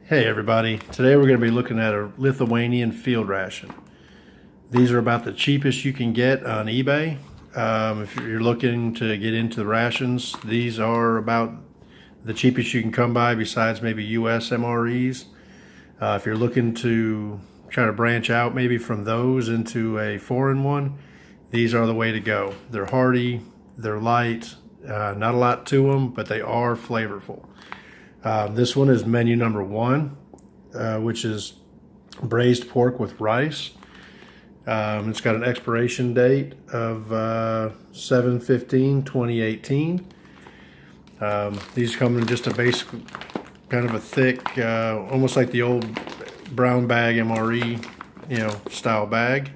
Hey everybody, today we're going to be looking at a Lithuanian field ration. These are about the cheapest you can get on eBay. If you're looking to get into the rations, these are about the cheapest you can come by besides maybe US MREs. If you're looking to try to branch out maybe from those into a foreign one, these are the way to go. They're hearty, they're light, not a lot to them, but they are flavorful. This one is menu number 1, which is braised pork with rice. It's got an expiration date of 7/15/2018. These come in just a basic, kind of a thick, almost like the old brown bag MRE, style bag.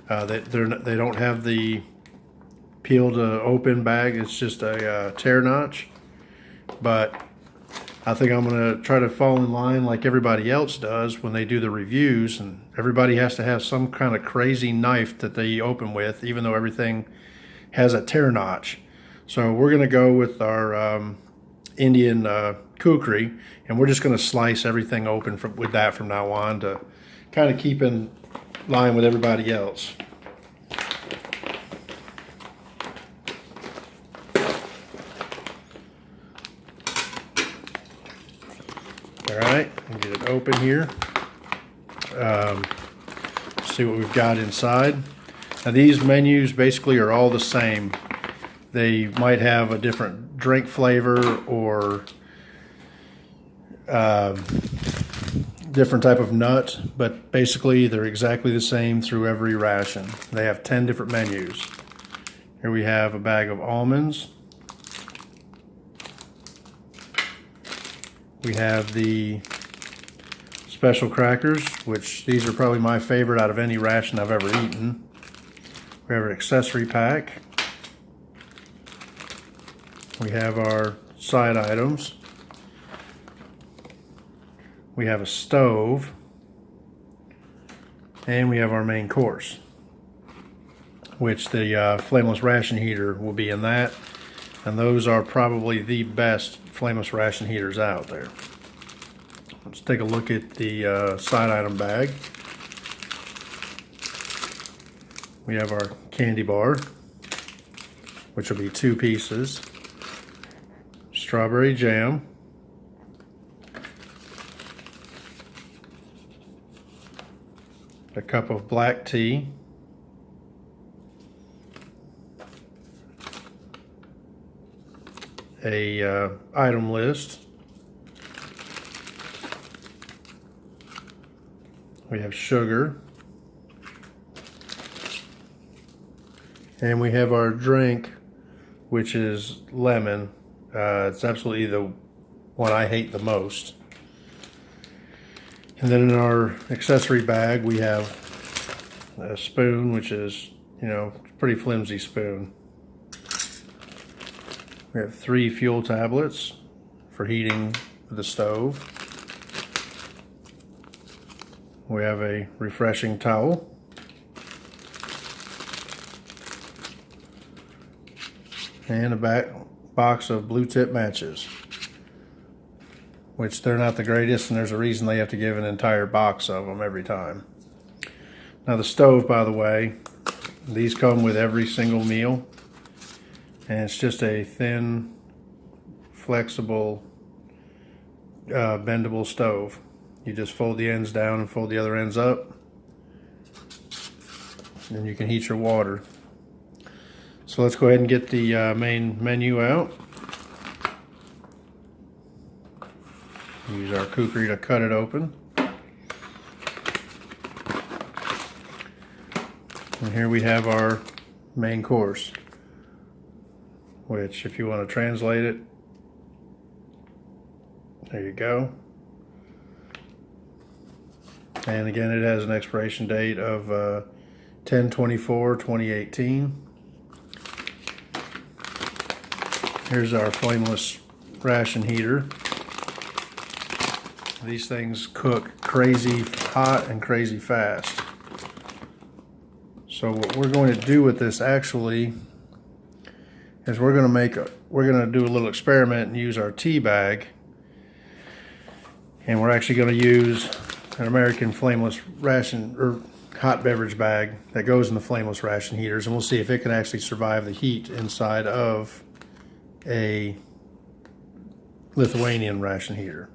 They don't have the peel to open bag. It's just a tear notch, but I think I'm going to try to fall in line like everybody else does when they do the reviews, and everybody has to have some kind of crazy knife that they open with, even though everything has a tear notch. So we're going to go with our Indian kukri, and we're just going to slice everything open with that from now on to kind of keep in line with everybody else. All right, and get it open here. See what we've got inside. Now these menus basically are all the same. They might have a different drink flavor or different type of nut, but basically they're exactly the same through every ration. They have 10 different menus. Here we have a bag of almonds. We have the special crackers, which these are probably my favorite out of any ration I've ever eaten. We have our accessory pack. We have our side items. We have a stove. And we have our main course, which the flameless ration heater will be in that. And those are probably the best flameless ration heaters out there. Let's take a look at the side item bag. We have our candy bar, which will be 2 pieces. Strawberry jam. A cup of black tea. A item list. We have sugar. And we have our drink, which is lemon. It's absolutely the one I hate the most. And then in our accessory bag, we have a spoon, which is, pretty flimsy spoon. We have 3 fuel tablets for heating the stove. We have a refreshing towel. And a box of blue tip matches, which they're not the greatest, and there's a reason they have to give an entire box of them every time. Now the stove, by the way, these come with every single meal. And it's just a thin, flexible, bendable stove. You just fold the ends down and fold the other ends up. And you can heat your water. So let's go ahead and get the main menu out. Use our kukri to cut it open. And here we have our main course, which, if you want to translate it, there you go. And again, it has an expiration date of 10/24/2018. Here's our flameless ration heater. These things cook crazy hot and crazy fast. So what we're going to do with this actually is we're going to do a little experiment and use our tea bag And we're actually going to use an American flameless ration or hot beverage bag that goes in the flameless ration heaters, and we'll see if it can actually survive the heat inside of a Lithuanian ration heater.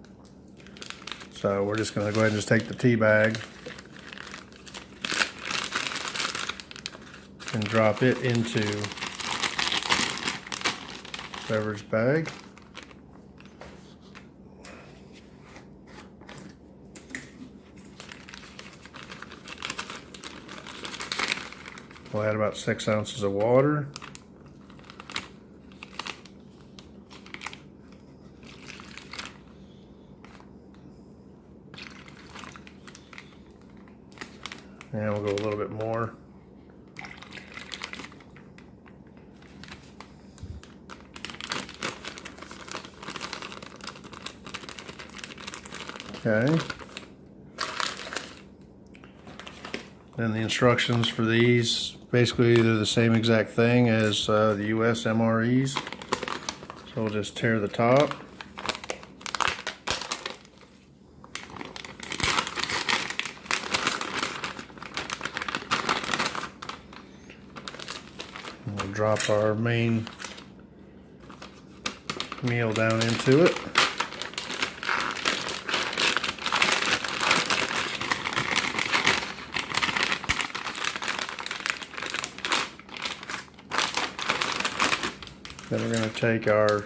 So we're just going to go ahead and just take the tea bag and drop it into beverage bag. We'll add about 6 ounces of water. And we'll go a little bit more. Okay. Then the instructions for these, basically they're the same exact thing as the US MREs. So we'll just tear the top. And we'll drop our main meal down into it. Then we're going to take our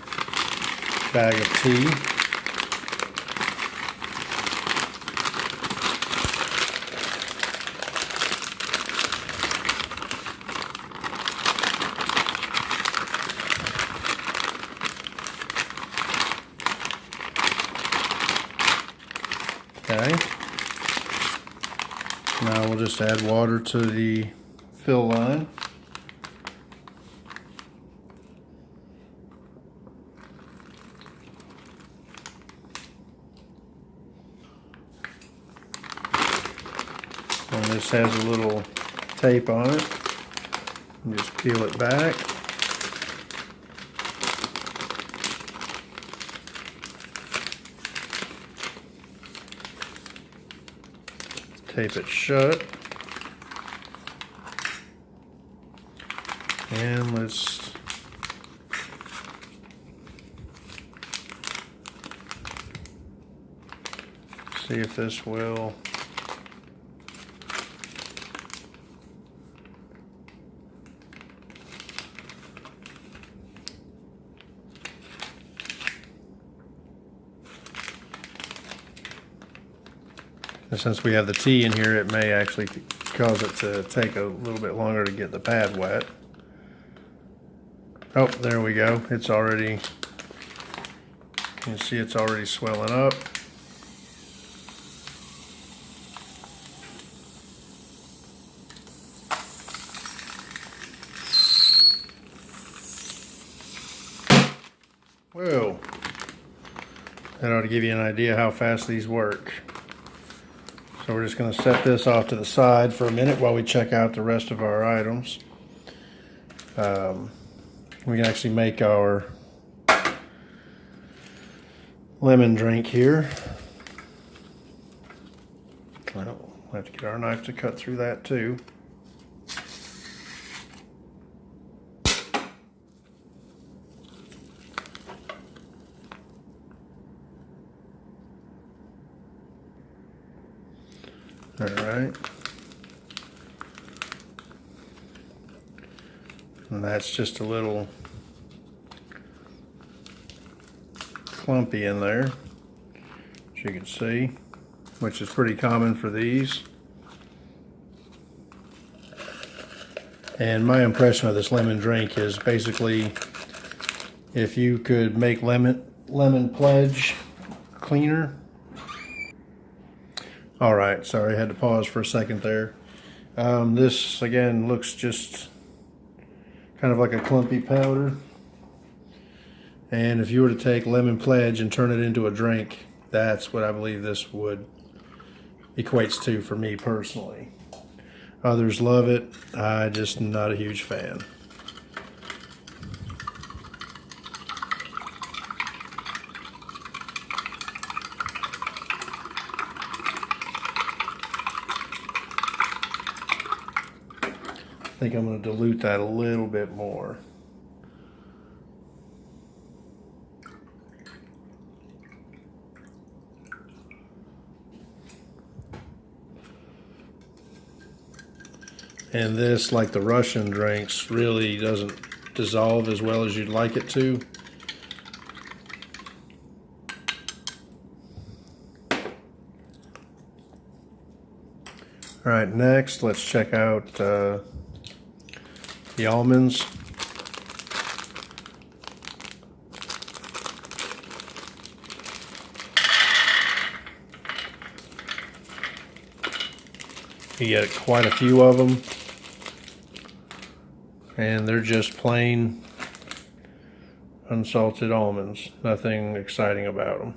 bag of tea. Okay. Now we'll just add water to the fill line. And this has a little tape on it. And just peel it back. Tape it shut. And let's see if this will since we have the tea in here, it may actually cause it to take a little bit longer to get the pad wet. Oh, there we go. It's already, you can see it's already swelling up. Whoa. That ought to give you an idea how fast these work. So we're just going to set this off to the side for a minute while we check out the rest of our items. We can actually make our lemon drink here. Well, we'll have to get our knife to cut through that too. All right. And that's just a little clumpy in there, as you can see, which is pretty common for these. And my impression of this lemon drink is basically if you could make lemon pledge cleaner. All right, sorry, I had to pause for a second there. This again looks just kind of like a clumpy powder. And if you were to take lemon pledge and turn it into a drink, that's what I believe this would equates to for me personally. Others love it. I just am not a huge fan. think I'm going to dilute that a little bit more. And this, like the Russian drinks, really doesn't dissolve as well as you'd like it to. All right, next let's check out the almonds. You get quite a few of them, and they're just plain unsalted almonds. Nothing exciting about them.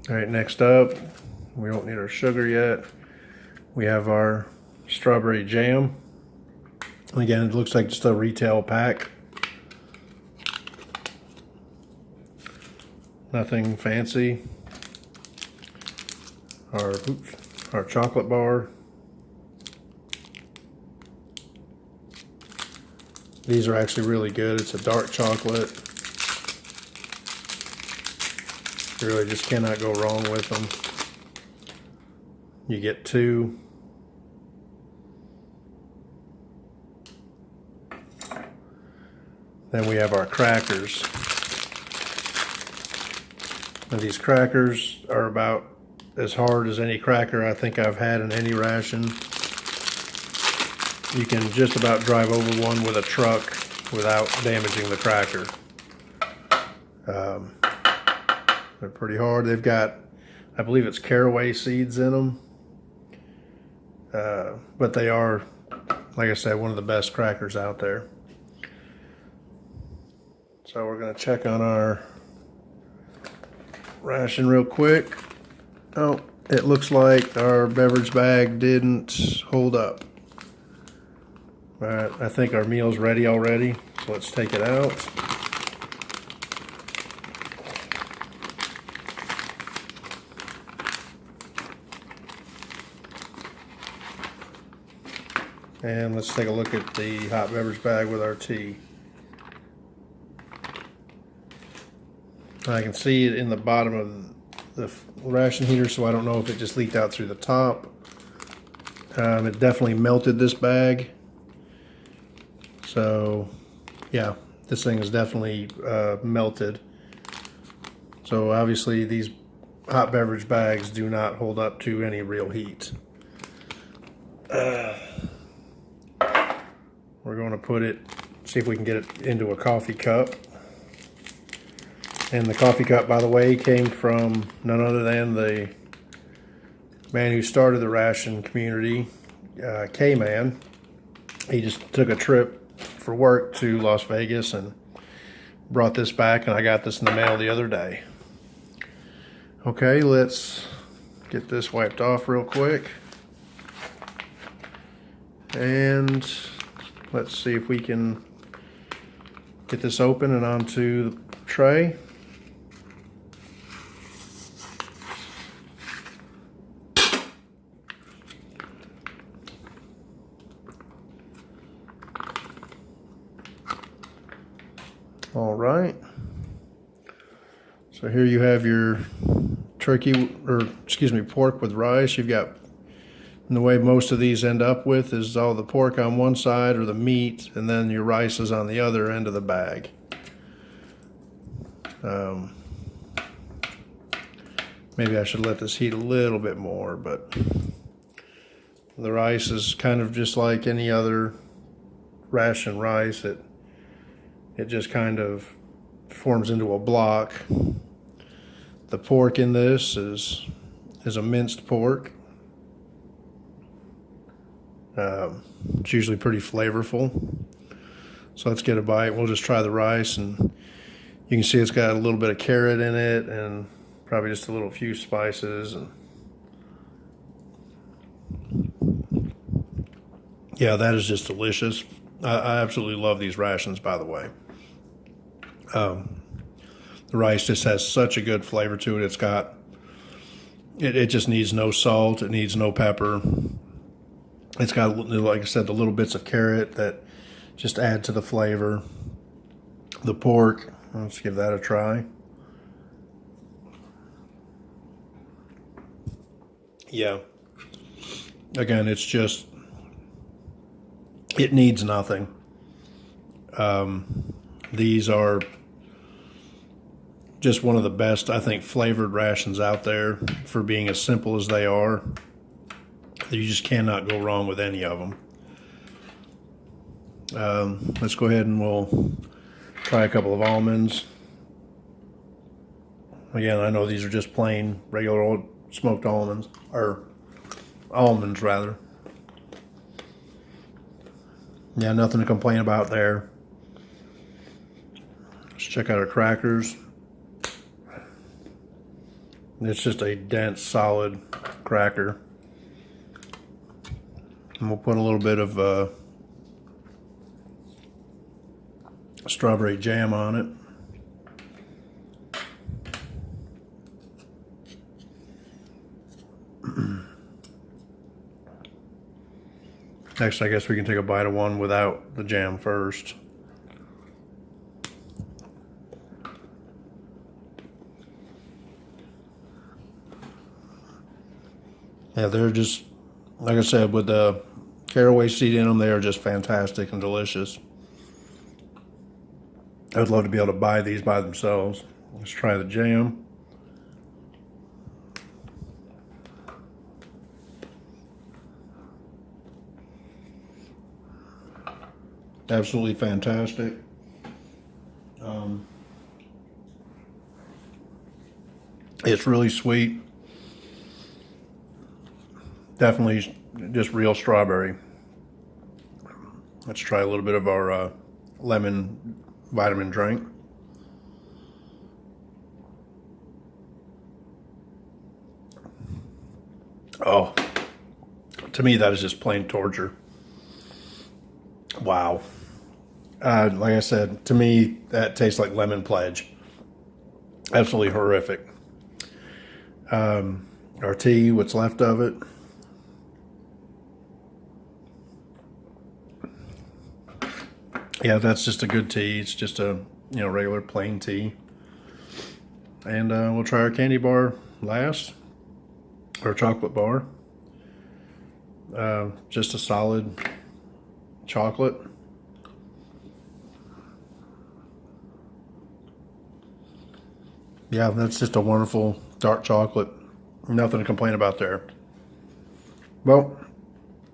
All right, next up, we don't need our sugar yet. We have our strawberry jam. Again, it looks like just a retail pack. Nothing fancy. Our chocolate bar. These are actually really good. It's a dark chocolate. You really just cannot go wrong with them. You get 2. Then we have our crackers. And these crackers are about as hard as any cracker I think I've had in any ration. You can just about drive over one with a truck without damaging the cracker. They're pretty hard. They've got, I believe it's caraway seeds in them. But they are, like I said, one of the best crackers out there. So we're going to check on our ration real quick. Oh, it looks like our beverage bag didn't hold up. All right, I think our meal's ready already, so let's take it out. And let's take a look at the hot beverage bag with our tea. I can see it in the bottom of the ration heater, so I don't know if it just leaked out through the top. It definitely melted this bag. So yeah, this thing is definitely melted. So obviously these hot beverage bags do not hold up to any real heat. We're going to put it, see if we can get it into a coffee cup. And the coffee cup, by the way, came from none other than the man who started the ration community, K-Man. He just took a trip for work to Las Vegas and brought this back, and I got this in the mail the other day. Okay, let's get this wiped off real quick. And let's see if we can get this open and onto the tray. All right. So here you have your pork with rice. You've got, and the way most of these end up with is all the pork on one side or the meat, and then your rice is on the other end of the bag. Maybe I should let this heat a little bit more, but the rice is kind of just like any other ration rice. It just kind of forms into a block. The pork in this is a minced pork. It's usually pretty flavorful. So let's get a bite. We'll just try the rice, and you can see it's got a little bit of carrot in it and probably just a few spices. And yeah, that is just delicious. I absolutely love these rations, by the way. The rice just has such a good flavor to it. It just needs no salt. It needs no pepper. It's got, like I said, the little bits of carrot that just add to the flavor. The pork, let's give that a try. Yeah. Again, it's just, it needs nothing. These are just one of the best, I think, flavored rations out there for being as simple as they are. You just cannot go wrong with any of them. Let's go ahead and we'll try a couple of almonds. Again, I know these are just plain, regular old smoked almonds, or almonds rather. Yeah, nothing to complain about there. Let's check out our crackers. It's just a dense, solid cracker. And we'll put a little bit of strawberry jam on it. Next, I guess we can take a bite of one without the jam first. Yeah, they're just, like I said, with the caraway seed in them, they are just fantastic and delicious. I would love to be able to buy these by themselves. Let's try the jam. Absolutely fantastic. It's really sweet. Definitely just real strawberry. Let's try a little bit of our lemon vitamin drink. Oh, to me that is just plain torture. Wow. Like I said, to me that tastes like lemon pledge. Absolutely horrific. Our tea, what's left of it. Yeah, that's just a good tea. It's just a, regular plain tea. And we'll try our candy bar last, or chocolate bar. Just a solid chocolate. Yeah, that's just a wonderful dark chocolate. Nothing to complain about there. Well,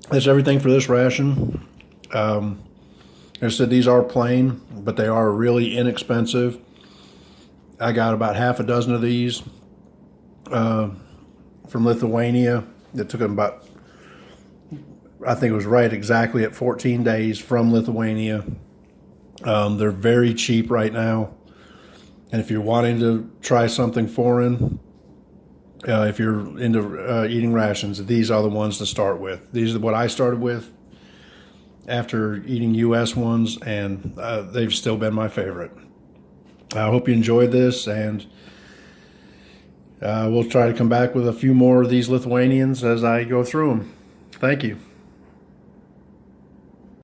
that's everything for this ration. Like I said, these are plain, but they are really inexpensive. I got about half a dozen of these from Lithuania. It took them about, I think it was right exactly at 14 days from Lithuania. They're very cheap right now. And if you're wanting to try something foreign, if you're into eating rations, these are the ones to start with. These are what I started with after eating U.S. ones, and they've still been my favorite. I hope you enjoyed this, and we'll try to come back with a few more of these Lithuanians as I go through them. Thank you.